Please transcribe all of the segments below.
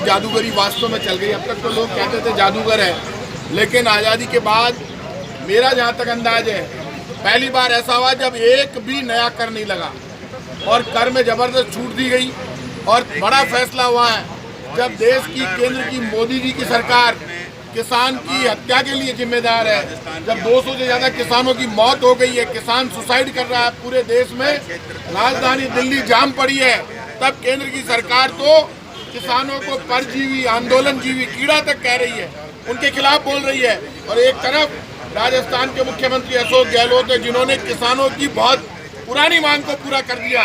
जादूगरी वास्तव में चल गई। अब तक तो लोग कहते थे जादूगर है, लेकिन आज़ादी के बाद मेरा जहाँ तक अंदाज है, पहली बार ऐसा हुआ जब एक भी नया कर नहीं लगा और कर में ज़बरदस्त छूट दी गई। और बड़ा फैसला हुआ है जब देश की केंद्र की मोदी जी की सरकार किसान की हत्या के लिए जिम्मेदार है, जब 200 से ज़्यादा किसानों की मौत हो गई है, किसान सुसाइड कर रहा है, पूरे देश में राजधानी दिल्ली जाम पड़ी है, तब केंद्र की सरकार तो किसानों को परजीवी, आंदोलनजीवी, कीड़ा तक कह रही है, उनके खिलाफ बोल रही है। और एक तरफ राजस्थान के मुख्यमंत्री अशोक गहलोत है, जिन्होंने किसानों की बहुत पुरानी मांग को पूरा कर दिया।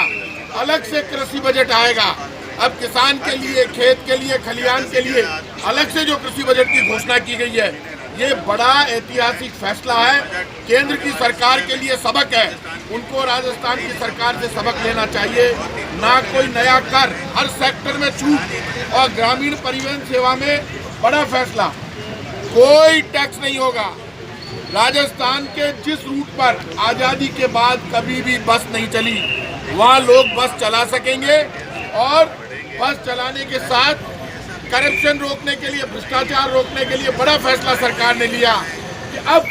अलग से कृषि बजट आएगा, अब किसान के लिए, खेत के लिए, खलिहान के लिए अलग से जो कृषि बजट की घोषणा की गई है, ये बड़ा ऐतिहासिक फैसला है। केंद्र की सरकार के लिए सबक है, उनको राजस्थान की सरकार से सबक लेना चाहिए। ना कोई नया कर, हर सेक्टर में छूट, और ग्रामीण परिवहन सेवा में बड़ा फैसला, कोई टैक्स नहीं होगा। राजस्थान के जिस रूट पर आज़ादी के बाद कभी भी बस नहीं चली, वहाँ लोग बस चला सकेंगे। और बस चलाने के साथ करप्शन रोकने के लिए, भ्रष्टाचार रोकने के लिए बड़ा फैसला सरकार ने लिया कि अब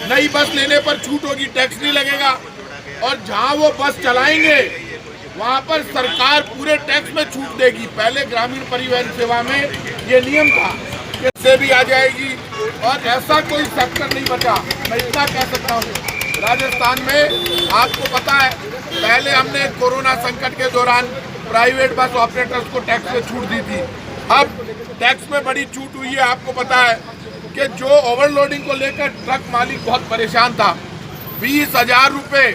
नई बस लेने पर छूट होगी, टैक्स नहीं लगेगा। और जहाँ वो बस चलाएंगे वहाँ पर सरकार पूरे टैक्स में छूट देगी। पहले ग्रामीण परिवहन सेवा में ये नियम था कि से भी आ जाएगी, और ऐसा कोई सेक्टर नहीं बचा। मैं इतना कह सकता हूँ, राजस्थान में आपको पता है, पहले हमने कोरोना संकट के दौरान प्राइवेट बस ऑपरेटर्स को टैक्स में छूट दी थी। अब टैक्स में बड़ी छूट हुई है। आपको पता है कि जो ओवरलोडिंग को लेकर ट्रक मालिक बहुत परेशान था, 20,000 रुपये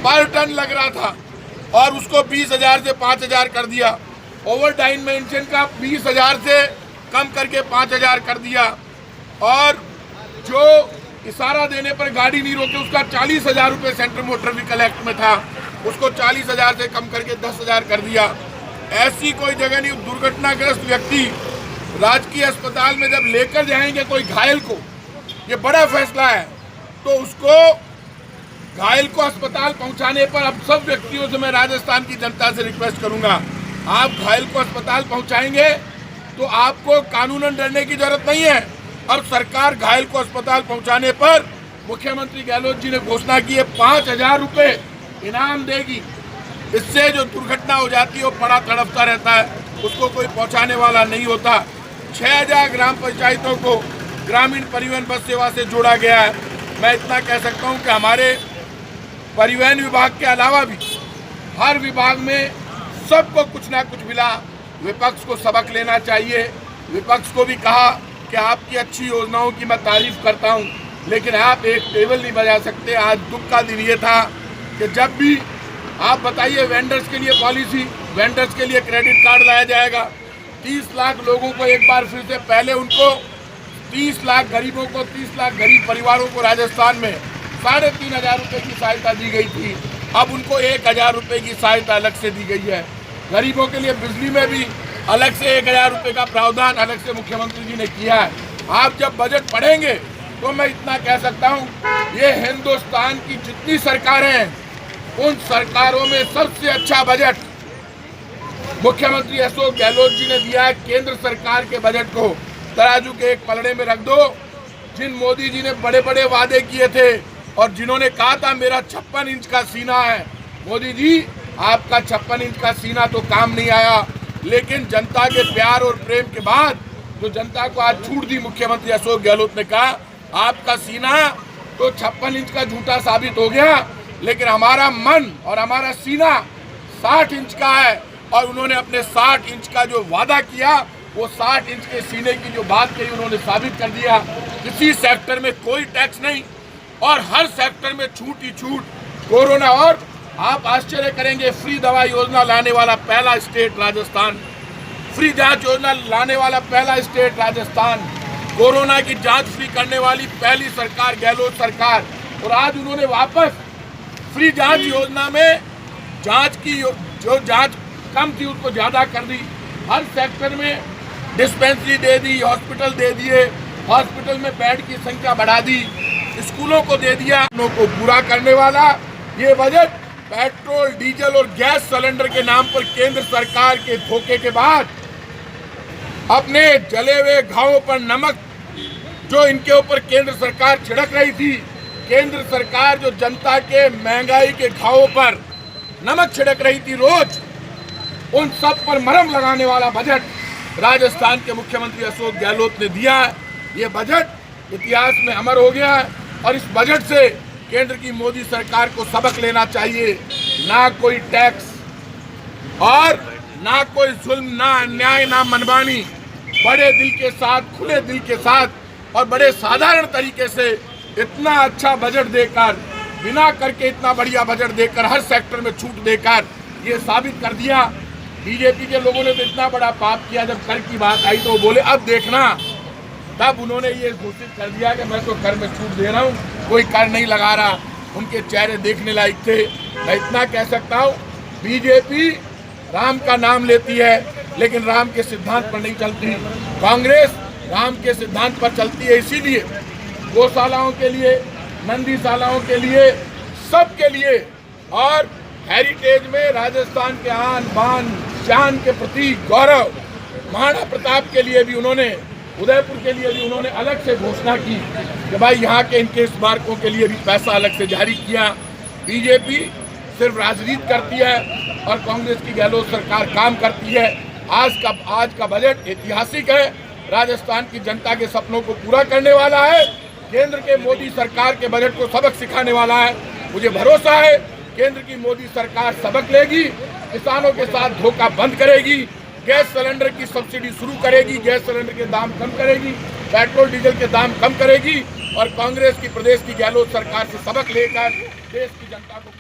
पर टन लग रहा था, और उसको 20,000 से 5,000 कर दिया। ओवर डायमेंशन का 20,000 से कम करके 5,000 कर दिया। और जो इशारा देने पर गाड़ी नहीं रोके, उसका 40,000 रुपये सेंट्रल मोटर व्हीकल एक्ट में था, उसको 40,000 से कम करके 10,000 कर दिया। ऐसी कोई जगह नहीं। दुर्घटनाग्रस्त व्यक्ति राजकीय अस्पताल में जब लेकर जाएंगे कोई घायल को, ये बड़ा फैसला है, तो उसको घायल को अस्पताल पहुंचाने पर अब सब व्यक्तियों से मैं राजस्थान की जनता से रिक्वेस्ट करूंगा, आप घायल को अस्पताल पहुंचाएंगे तो आपको कानूनन डरने की जरूरत नहीं है। अब सरकार घायल को अस्पताल पहुंचाने पर मुख्यमंत्री गहलोत जी ने घोषणा की है 5,000 रुपये इनाम देगी। इससे जो दुर्घटना हो जाती है वो बड़ा तड़पता रहता है, उसको कोई पहुंचाने वाला नहीं होता। 6,000 ग्राम पंचायतों को ग्रामीण परिवहन बस सेवा से जोड़ा गया है। मैं इतना कह सकता हूं कि हमारे परिवहन विभाग के अलावा भी हर विभाग में सबको कुछ ना कुछ मिला। विपक्ष को सबक लेना चाहिए। विपक्ष को भी कहा कि आपकी अच्छी योजनाओं की मैं तारीफ करता हूं, लेकिन आप एक टेबल नहीं बजा सकते। आज दुख का दिन ये था कि जब भी आप बताइए, वेंडर्स के लिए पॉलिसी, वेंडर्स के लिए क्रेडिट कार्ड लाया जाएगा, 30 लाख लोगों को एक बार फिर से, पहले उनको 30 लाख गरीबों को, 30 लाख गरीब परिवारों को राजस्थान में 3,500 रुपये की सहायता दी गई थी। अब उनको 1,000 रुपये की सहायता अलग से दी गई है। गरीबों के लिए बिजली में भी अलग से 1,000 रुपये का प्रावधान अलग से मुख्यमंत्री जी ने किया है। आप जब बजट पढ़ेंगे तो मैं इतना कह सकता हूँ, ये हिंदुस्तान की जितनी सरकारें हैं उन सरकारों में सबसे अच्छा बजट मुख्यमंत्री अशोक गहलोत जी ने दिया है। केंद्र सरकार के बजट को तराजू के एक पलड़े में रख दो। जिन मोदी जी ने बड़े बड़े वादे किए थे और जिन्होंने कहा था मेरा 56 इंच का सीना है, मोदी जी आपका 56 इंच का सीना तो काम नहीं आया, लेकिन जनता के प्यार और प्रेम के बाद जो जनता को आज छूट दी मुख्यमंत्री अशोक गहलोत ने कहा, आपका सीना तो 56 इंच का झूठा साबित हो गया, लेकिन हमारा मन और हमारा सीना 60 इंच का है। और उन्होंने अपने 60 इंच का जो वादा किया, वो 60 इंच के सीने की जो बात कही उन्होंने साबित कर दिया। किसी सेक्टर में कोई टैक्स नहीं और हर सेक्टर में छूट ही छूट। कोरोना, और आप आश्चर्य करेंगे, फ्री दवा योजना लाने वाला पहला स्टेट राजस्थान, फ्री जांच योजना लाने वाला पहला स्टेट राजस्थान, कोरोना की जांच फ्री करने वाली पहली सरकार गहलोत सरकार। और आज उन्होंने वापस फ्री जांच योजना में जांच की जो जांच कम थी उसको ज़्यादा कर दी। हर सेक्टर में डिस्पेंसरी दे दी, हॉस्पिटल दे दिए, हॉस्पिटल में बेड की संख्या बढ़ा दी, स्कूलों को दे दिया। को पूरा करने वाला ये बजट पेट्रोल, डीजल और गैस सिलेंडर के नाम पर केंद्र सरकार के धोखे के बाद अपने जले हुए घावों पर नमक जो इनके ऊपर केंद्र सरकार छिड़क रही थी, केंद्र सरकार जो जनता के महंगाई के घावों पर नमक छिड़क रही थी रोज, उन सब पर मरहम लगाने वाला बजट राजस्थान के मुख्यमंत्री अशोक गहलोत ने दिया है। ये बजट इतिहास में अमर हो गया है और इस बजट से केंद्र की मोदी सरकार को सबक लेना चाहिए। ना कोई टैक्स और ना कोई जुल्म, ना अन्याय, ना मनमानी, बड़े दिल के साथ, खुले दिल के साथ और बड़े साधारण तरीके से इतना अच्छा बजट देकर, बिना करके इतना बढ़िया बजट देकर, हर सेक्टर में छूट देकर ये साबित कर दिया। बीजेपी के लोगों ने तो इतना बड़ा पाप किया, जब कर की बात आई तो वो बोले अब देखना, तब उन्होंने ये घोषित कर दिया कि मैं तो कर में छूट दे रहा हूँ, कोई कर नहीं लगा रहा। उनके चेहरे देखने लायक थे। मैं इतना कह सकता हूँ, बीजेपी राम का नाम लेती है लेकिन राम के सिद्धांत पर नहीं चलती। कांग्रेस राम के सिद्धांत पर चलती है, इसीलिए गौशालाओं के लिए, नंदीशालाओं के लिए, सबके लिए और हेरिटेज में राजस्थान के आन बान शान के प्रति गौरव, महाराणा प्रताप के लिए भी उन्होंने, उदयपुर के लिए भी उन्होंने अलग से घोषणा की कि भाई यहाँ के इनके स्मारकों के लिए भी पैसा अलग से जारी किया। बीजेपी सिर्फ राजनीति करती है और कांग्रेस की गहलोत सरकार काम करती है। आज का बजट ऐतिहासिक है, राजस्थान की जनता के सपनों को पूरा करने वाला है, केंद्र के मोदी सरकार के बजट को सबक सिखाने वाला है। मुझे भरोसा है केंद्र की मोदी सरकार सबक लेगी, किसानों के साथ धोखा बंद करेगी, गैस सिलेंडर की सब्सिडी शुरू करेगी, गैस सिलेंडर के दाम कम करेगी, पेट्रोल डीजल के दाम कम करेगी और कांग्रेस की प्रदेश की गहलोत सरकार से सबक लेकर देश की जनता को